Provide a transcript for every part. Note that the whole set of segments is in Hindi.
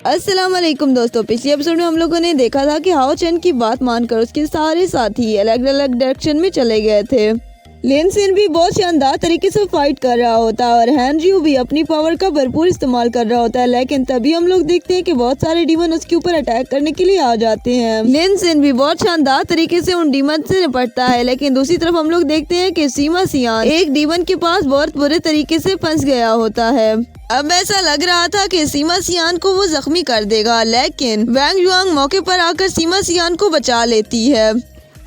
अस्सलाम वालेकुम दोस्तों, पिछले एपिसोड में हम लोगों ने देखा था कि हाओ चेन की बात मानकर उसके सारे साथी अलग अलग डायरेक्शन में चले गए थे। लिन सिन भी बहुत शानदार तरीके से फाइट कर रहा होता है और हैन रियो भी अपनी पावर का भरपूर इस्तेमाल कर रहा होता है, लेकिन तभी हम लोग देखते हैं कि बहुत सारे डीमन उसके ऊपर अटैक करने के लिए आ जाते हैं। लिन सिन भी बहुत शानदार तरीके से उन डीमन से निपटता है, लेकिन दूसरी तरफ हम लोग देखते हैं कि सीमा सियान एक डीमन के पास बहुत बुरे तरीके से फंस गया होता है। अब ऐसा लग रहा था कि सीमा सियान को वो जख्मी कर देगा, लेकिन वैंग जुआंग मौके पर आकर सीमा सियान को बचा लेती है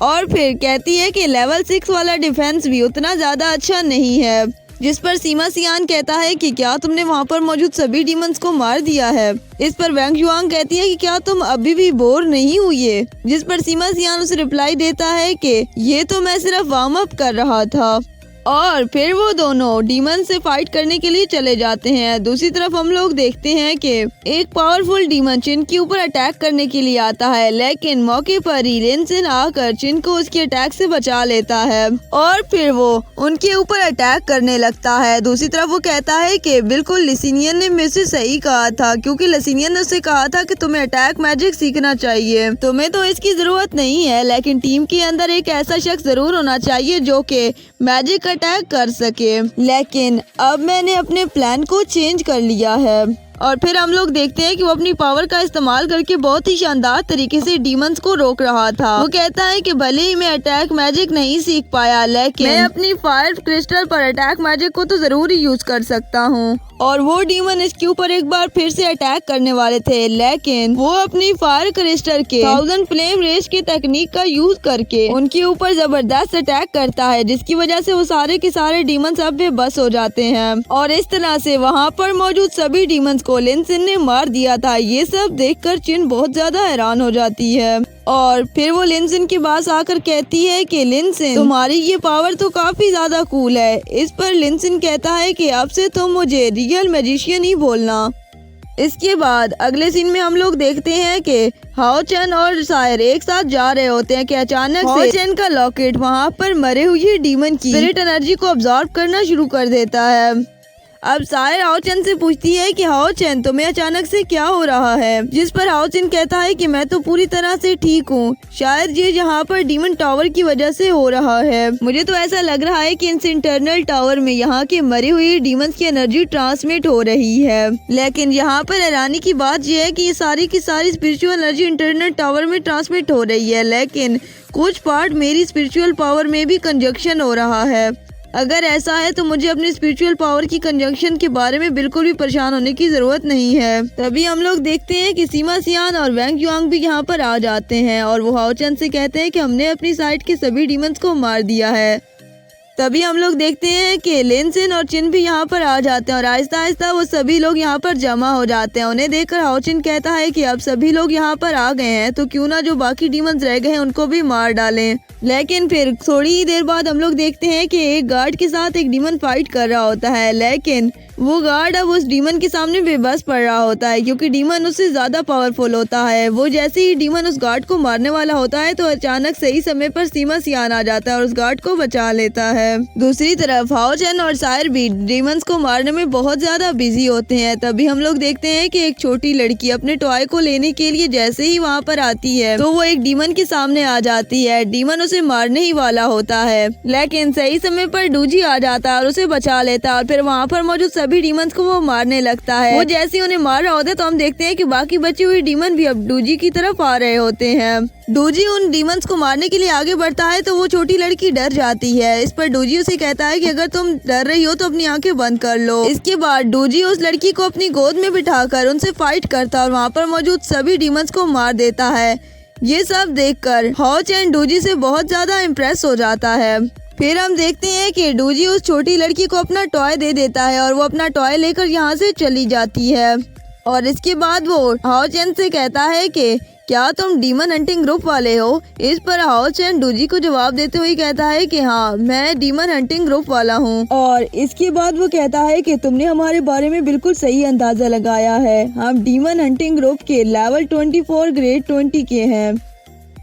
और फिर कहती है कि लेवल 6 वाला डिफेंस भी उतना ज्यादा अच्छा नहीं है। जिस पर सीमा सियान कहता है कि क्या तुमने वहाँ पर मौजूद सभी डीमंस को मार दिया है। इस पर वैंग जुआंग कहती है कि क्या तुम अभी भी बोर नहीं हुए। जिस पर सीमा सियान उसे रिप्लाई देता है कि ये तो मैं सिर्फ वार्म अप कर रहा था। और फिर वो दोनों डीमन से फाइट करने के लिए चले जाते हैं। दूसरी तरफ हम लोग देखते हैं कि एक पावरफुल डीमन चिन के ऊपर अटैक करने के लिए आता है, लेकिन मौके पर ही लिन सिन आकर चिन को उसके अटैक से बचा लेता है और फिर वो उनके ऊपर अटैक करने लगता है। दूसरी तरफ वो कहता है कि बिल्कुल लिसिनियन ने मुझसे सही कहा था, क्योंकि लिसिनियन ने उससे कहा था कि तुम्हें अटैक मैजिक सीखना चाहिए। तुम्हें तो इसकी जरूरत नहीं है, लेकिन टीम के अंदर एक ऐसा शख्स जरूर होना चाहिए जो कि मैजिक अटैक कर सके। लेकिन अब मैंने अपने प्लान को चेंज कर लिया है। और फिर हम लोग देखते हैं कि वो अपनी पावर का इस्तेमाल करके बहुत ही शानदार तरीके से डीमंस को रोक रहा था। वो कहता है कि भले ही मैं अटैक मैजिक नहीं सीख पाया, लेकिन मैं अपनी फायर क्रिस्टल पर अटैक मैजिक को तो जरूर ही यूज कर सकता हूँ। और वो डीमन इसके ऊपर एक बार फिर से अटैक करने वाले थे, लेकिन वो अपनी फायर क्रिस्टल के 1000 फ्लेम रेस की तकनीक का यूज करके उनके ऊपर जबरदस्त अटैक करता है, जिसकी वजह से वो सारे के सारे डीमंस अब बेबस हो जाते हैं। और इस तरह से वहाँ पर मौजूद सभी डीमंस को लिन सिन ने मार दिया था। ये सब देखकर चिन बहुत ज्यादा हैरान हो जाती है और फिर वो लिन सिन के पास आकर कहती है कि लिन सिन, तुम्हारी ये पावर तो काफी ज्यादा कूल है। इस पर लिन सिन कहता है कि अब से तुम मुझे रियल मैजिशियन ही बोलना। इसके बाद अगले सीन में हम लोग देखते हैं कि हाओ चेन और सायर एक साथ जा रहे होते हैं कि अचानक से हाओ चेन का लॉकेट वहाँ पर मरे हुए डीमन की स्पिरिट एनर्जी को अब्सॉर्ब करना शुरू कर देता है। अब सायर हाओ चेन से पूछती है कि हाओ चेन, तुम्हें अचानक से क्या हो रहा है। जिस पर हाओ चेन कहता है कि मैं तो पूरी तरह से ठीक हूँ, शायद ये यहाँ पर डीमन टावर की वजह से हो रहा है। मुझे तो ऐसा लग रहा है कि इस इंटरनल टावर में यहाँ के मरे हुए डीमंस की एनर्जी ट्रांसमिट हो रही है। लेकिन यहाँ पर हैरानी की बात यह है कि ये सारी की सारी स्पिरिचुअल एनर्जी इंटरनल टावर में ट्रांसमिट हो रही है, लेकिन कुछ पार्ट मेरी स्पिरिचुअल पावर में भी कंजक्शन हो रहा है। अगर ऐसा है तो मुझे अपनी स्पिरिचुअल पावर की कंजंक्शन के बारे में बिल्कुल भी परेशान होने की जरूरत नहीं है। तभी हम लोग देखते हैं कि सीमा सियान और वैंग जुआंग भी यहाँ पर आ जाते हैं और वो हाओ चेन से कहते हैं कि हमने अपनी साइड के सभी डीमंस को मार दिया है। तभी हम लोग देखते हैं कि लिन सिन और चिन भी यहाँ पर आ जाते हैं और आहिस्ता आहिस्ता वो सभी लोग यहाँ पर जमा हो जाते हैं। उन्हें देखकर हाओ चिन कहता है कि अब सभी लोग यहाँ पर आ गए हैं तो क्यों ना जो बाकी डीमंस रह गए हैं उनको भी मार डालें। लेकिन फिर थोड़ी ही देर बाद हम लोग देखते हैं कि एक गार्ड के साथ एक डीमन फाइट कर रहा होता है, लेकिन वो गार्ड अब उस डीमन के सामने बेबस पड़ रहा होता है, क्योंकि डीमन उससे ज्यादा पावरफुल होता है। वो जैसे ही डीमन उस गार्ड को मारने वाला होता है तो अचानक सही समय पर सीमा सियान आ जाता है और उस गार्ड को बचा लेता है। दूसरी तरफ हाओ चेन और सायर भी डीमंस को मारने में बहुत ज्यादा बिजी होते हैं। तभी हम लोग देखते हैं कि एक छोटी लड़की अपने टॉय को लेने के लिए जैसे ही वहाँ पर आती है तो वो एक डीमन के सामने आ जाती है। डीमन उसे मारने ही वाला होता है, लेकिन सही समय पर डूजी आ जाता है और उसे बचा लेता है और फिर वहाँ पर मौजूद सभी डीमंस को वो मारने लगता है। वो जैसे उन्हें मार रहा होता है तो हम देखते हैं कि बाकी बचे हुए डीमन भी अब डूजी की तरफ आ रहे होते हैं। डूजी उन डीमंस को मारने के लिए आगे बढ़ता है तो वो छोटी लड़की डर जाती है। इस पर डूजी उसे कहता है कि अगर तुम डर रही हो तो अपनी आंखें बंद कर लो। इसके बाद डूजी उस लड़की को अपनी गोद में बिठाकर उनसे फाइट करता है और वहाँ पर मौजूद सभी डीमंस को मार देता है। ये सब देखकर हाओ चेन डूजी से बहुत ज्यादा इम्प्रेस हो जाता है। फिर हम देखते हैं कि डूजी उस छोटी लड़की को अपना टॉय दे देता है और वो अपना टॉय लेकर यहाँ से चली जाती है। और इसके बाद वो हाओ चेन से कहता है कि क्या तुम डीमन हंटिंग ग्रुप वाले हो। इस पर हाओ चेन डूजी को जवाब देते हुए कहता है कि हाँ, मैं डीमन हंटिंग ग्रुप वाला हूँ। और इसके बाद वो कहता है कि तुमने हमारे बारे में बिल्कुल सही अंदाजा लगाया है। हम डीमन हंटिंग ग्रुप के लेवल 24 ग्रेड 20 के हैं।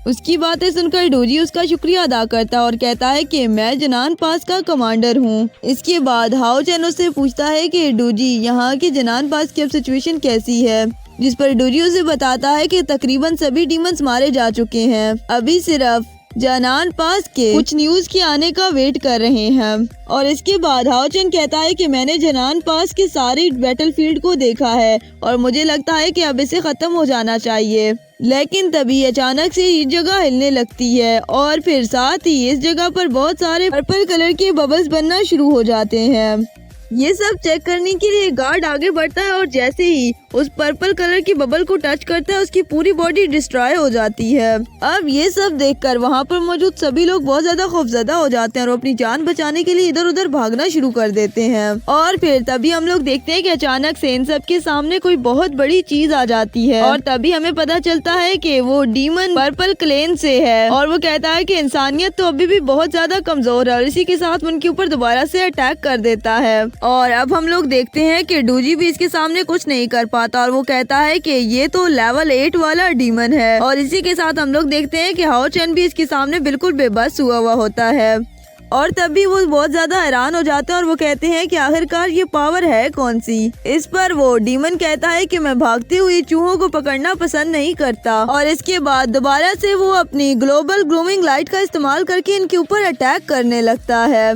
उसकी बातें सुनकर डोजी उसका शुक्रिया अदा करता है और कहता है कि मैं जनान पास का कमांडर हूँ। इसके बाद हाओ चेन उससे पूछता है कि डोजी, यहाँ की जनान पास की अब सिचुएशन कैसी है। जिस पर डूजी उसे बताता है कि तकरीबन सभी डीमंस मारे जा चुके हैं, अभी सिर्फ जनान पास के कुछ न्यूज के आने का वेट कर रहे हैं। और इसके बाद हाओ चेन कहता है कि मैंने जनान पास के सारे बैटलफील्ड को देखा है और मुझे लगता है कि अब इसे खत्म हो जाना चाहिए। लेकिन तभी अचानक से ये जगह हिलने लगती है और फिर साथ ही इस जगह पर बहुत सारे पर्पल कलर के बबल्स बनना शुरू हो जाते हैं। ये सब चेक करने के लिए गार्ड आगे बढ़ता है और जैसे ही उस पर्पल कलर की बबल को टच करता है उसकी पूरी बॉडी डिस्ट्रॉय हो जाती है। अब ये सब देखकर वहाँ पर मौजूद सभी लोग बहुत ज्यादा खौफजदा हो जाते हैं और अपनी जान बचाने के लिए इधर उधर भागना शुरू कर देते हैं। और फिर तभी हम लोग देखते हैं कि अचानक से इन सब के सामने कोई बहुत बड़ी चीज आ जाती है और तभी हमें पता चलता है कि वो डीमन पर्पल क्लेन से है और वो कहता है कि इंसानियत तो अभी भी बहुत ज्यादा कमजोर है और इसी के साथ उनके ऊपर दोबारा से अटैक कर देता है। और अब हम लोग देखते हैं कि डूजी भी इसके सामने कुछ नहीं कर पाता और वो कहता है कि ये तो लेवल 8 वाला डीमन है। और इसी के साथ हम लोग देखते हैं कि हाओ चेन भी इसके सामने बिल्कुल बेबस हुआ होता है और तभी वो बहुत ज्यादा हैरान हो जाते हैं और वो कहते हैं कि आखिरकार ये पावर है कौन सी। इस पर वो डीमन कहता है कि मैं भागती हुई चूहों को पकड़ना पसंद नहीं करता और इसके बाद दोबारा से वो अपनी ग्लोबल ग्रूमिंग लाइट का इस्तेमाल करके इनके ऊपर अटैक करने लगता है।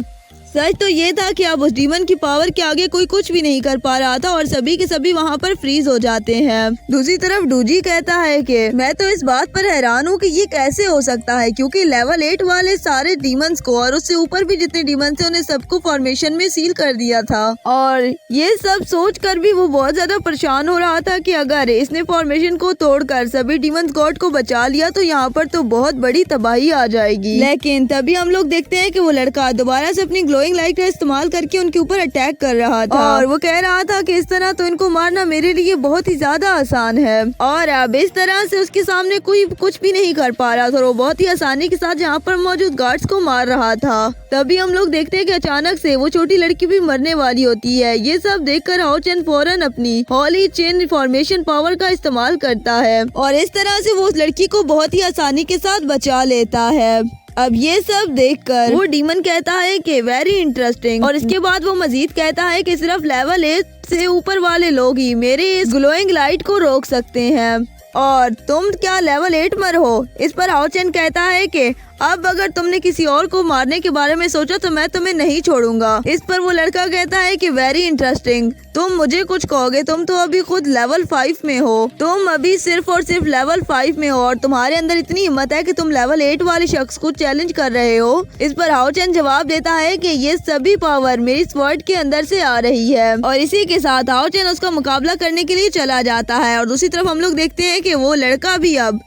सच तो ये था कि अब उस डीमन की पावर के आगे कोई कुछ भी नहीं कर पा रहा था और सभी के सभी वहाँ पर फ्रीज हो जाते हैं। दूसरी तरफ डूजी कहता है कि मैं तो इस बात पर हैरान हूँ कि ये कैसे हो सकता है, क्योंकि लेवल 8 वाले सारे डीमंस को और उससे ऊपर भी जितने डीमंस थे उन्हें सबको फॉर्मेशन में सील कर दिया था। और ये सब सोच कर भी वो बहुत ज्यादा परेशान हो रहा था कि अगर इसने फॉर्मेशन को तोड़कर सभी डीमंस गॉड को बचा लिया तो यहाँ पर तो बहुत बड़ी तबाही आ जाएगी। लेकिन तभी हम लोग देखते हैं कि वो लड़का दोबारा से अपनी ग्लोइंग लाइट का इस्तेमाल करके उनके ऊपर अटैक कर रहा था और वो कह रहा था कि इस तरह तो इनको मारना मेरे लिए बहुत ही ज्यादा आसान है। और अब इस तरह से उसके सामने कोई कुछ भी नहीं कर पा रहा था और वो बहुत ही आसानी के साथ यहाँ पर मौजूद गार्ड्स को मार रहा था। तभी हम लोग देखते हैं कि अचानक से वो छोटी लड़की भी मरने वाली होती है। ये सब देखकर हाओ चेन फौरन अपनी हॉली चेन फॉर्मेशन पावर का इस्तेमाल करता है और इस तरह से वो उस लड़की को बहुत ही आसानी के साथ बचा लेता है। अब ये सब देखकर वो डीमन कहता है कि वेरी इंटरेस्टिंग और इसके बाद वो मजीद कहता है कि सिर्फ लेवल 8 से ऊपर वाले लोग ही मेरे इस ग्लोइंग लाइट को रोक सकते हैं और तुम क्या लेवल 8 पर हो। इस पर हाओ चेन कहता है कि अब अगर तुमने किसी और को मारने के बारे में सोचा तो मैं तुम्हें नहीं छोड़ूंगा। इस पर वो लड़का कहता है कि वेरी इंटरेस्टिंग, तुम मुझे कुछ कहोगे, तुम तो अभी खुद लेवल 5 में हो, तुम अभी सिर्फ और सिर्फ लेवल 5 में हो और तुम्हारे अंदर इतनी हिम्मत है कि तुम लेवल 8 वाले शख्स को चैलेंज कर रहे हो। इस पर हाओ चेन जवाब देता है कि ये सभी पावर मेरी स्वर्ड के अंदर से आ रही है और इसी के साथ हाओ चेन उसका मुकाबला करने के लिए चला जाता है। और दूसरी तरफ हम लोग देखते हैं कि वो लड़का भी अब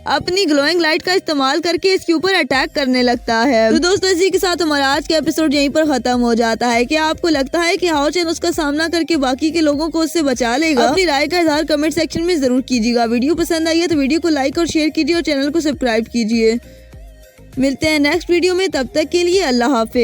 अपनी ग्लोइंग लाइट का इस्तेमाल करके इसके ऊपर अटैक करने लगता है। तो दोस्तों इसी के साथ हमारा आज का एपिसोड यहीं पर खत्म हो जाता है। क्या आपको लगता है कि हाओ चेन उसका सामना करके बाकी के लोगों को उससे बचा लेगा? अपनी राय का इजहार कमेंट सेक्शन में जरूर कीजिएगा। वीडियो पसंद आई है तो वीडियो को लाइक और शेयर कीजिए और चैनल को सब्सक्राइब कीजिए। मिलते हैं नेक्स्ट वीडियो में, तब तक के लिए अल्लाह हाफिज।